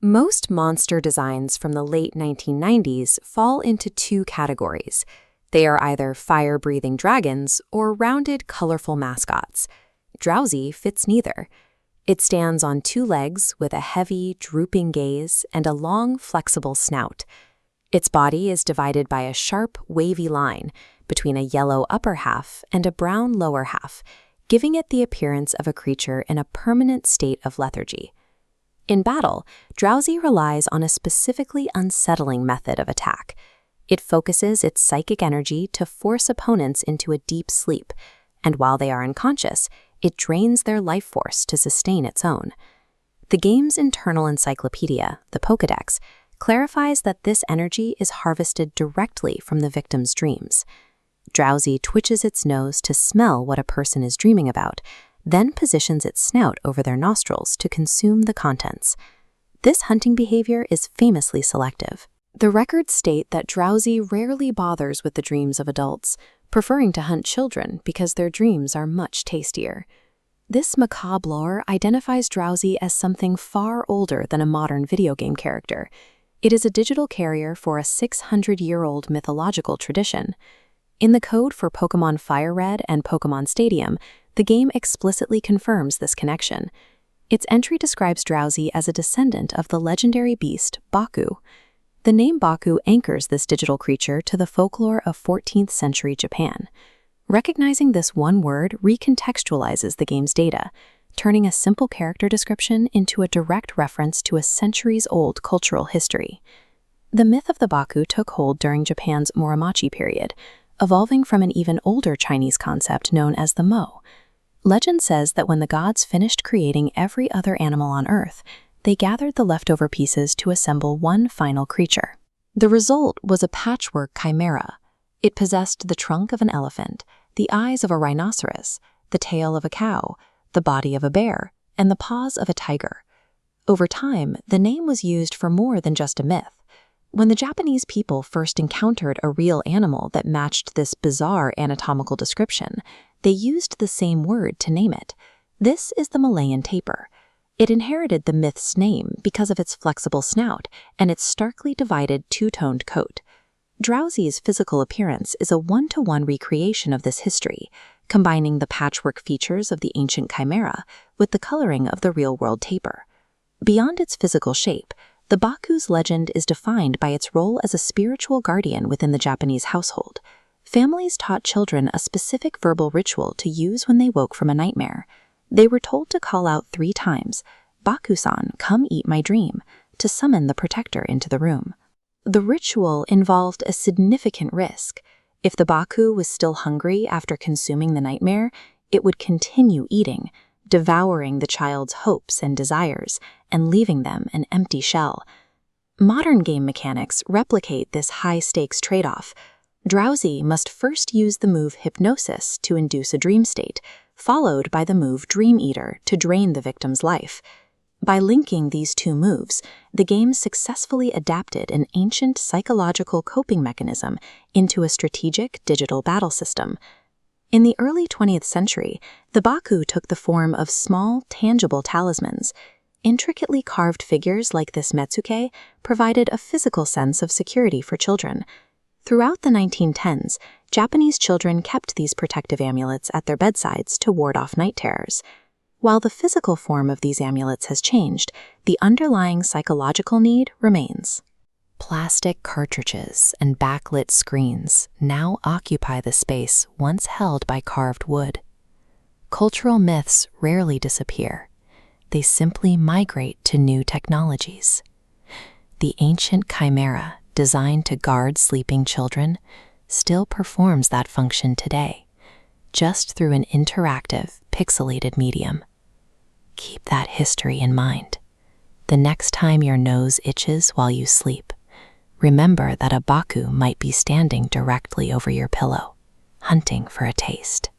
Most monster designs from the late 1990s fall into two categories. They are either fire-breathing dragons or rounded, colorful mascots. Drowzee fits neither. It stands on two legs with a heavy, drooping gaze and a long, flexible snout. Its body is divided by a sharp, wavy line between a yellow upper half and a brown lower half, giving it the appearance of a creature in a permanent state of lethargy. In battle, Drowzee relies on a specifically unsettling method of attack. It focuses its psychic energy to force opponents into a deep sleep, and while they are unconscious, it drains their life force to sustain its own. The game's internal encyclopedia, the Pokédex, clarifies that this energy is harvested directly from the victim's dreams. Drowzee twitches its nose to smell what a person is dreaming about, then positions its snout over their nostrils to consume the contents. This hunting behavior is famously selective. The records state that Drowzee rarely bothers with the dreams of adults, preferring to hunt children because their dreams are much tastier. This macabre lore identifies Drowzee as something far older than a modern video game character. It is a digital carrier for a 600-year-old mythological tradition. In the code for Pokémon Fire Red and Pokémon Stadium, the game explicitly confirms this connection. Its entry describes Drowzee as a descendant of the legendary beast Baku. The name Baku anchors this digital creature to the folklore of 14th century Japan. Recognizing this one word recontextualizes the game's data, turning a simple character description into a direct reference to a centuries-old cultural history. The myth of the Baku took hold during Japan's Muromachi period, evolving from an even older Chinese concept known as the Mo. Legend says that when the gods finished creating every other animal on Earth, they gathered the leftover pieces to assemble one final creature. The result was a patchwork chimera. It possessed the trunk of an elephant, the eyes of a rhinoceros, the tail of a cow, the body of a bear, and the paws of a tiger. Over time, the name was used for more than just a myth. When the Japanese people first encountered a real animal that matched this bizarre anatomical description, they used the same word to name it. This is the Malayan tapir. It inherited the myth's name because of its flexible snout and its starkly divided two-toned coat. Drowzee's physical appearance is a one-to-one recreation of this history, combining the patchwork features of the ancient chimera with the coloring of the real-world tapir. Beyond its physical shape, the Baku's legend is defined by its role as a spiritual guardian within the Japanese household. Families taught children a specific verbal ritual to use when they woke from a nightmare. They were told to call out 3 times, "Baku-san, come eat my dream," to summon the protector into the room. The ritual involved a significant risk. If the Baku was still hungry after consuming the nightmare, it would continue eating, devouring the child's hopes and desires, and leaving them an empty shell. Modern game mechanics replicate this high-stakes trade-off. Drowzee must first use the move Hypnosis to induce a dream state, followed by the move Dream Eater to drain the victim's life. By linking these two moves, the game successfully adapted an ancient psychological coping mechanism into a strategic digital battle system. In the early 20th century, the Baku took the form of small, tangible talismans. Intricately carved figures like this Metsuke provided a physical sense of security for children. Throughout the 1910s, Japanese children kept these protective amulets at their bedsides to ward off night terrors. While the physical form of these amulets has changed, the underlying psychological need remains. Plastic cartridges and backlit screens now occupy the space once held by carved wood. Cultural myths rarely disappear. They simply migrate to new technologies. The ancient chimera, designed to guard sleeping children, still performs that function today, just through an interactive, pixelated medium. Keep that history in mind. The next time your nose itches while you sleep, remember that a Baku might be standing directly over your pillow, hunting for a taste.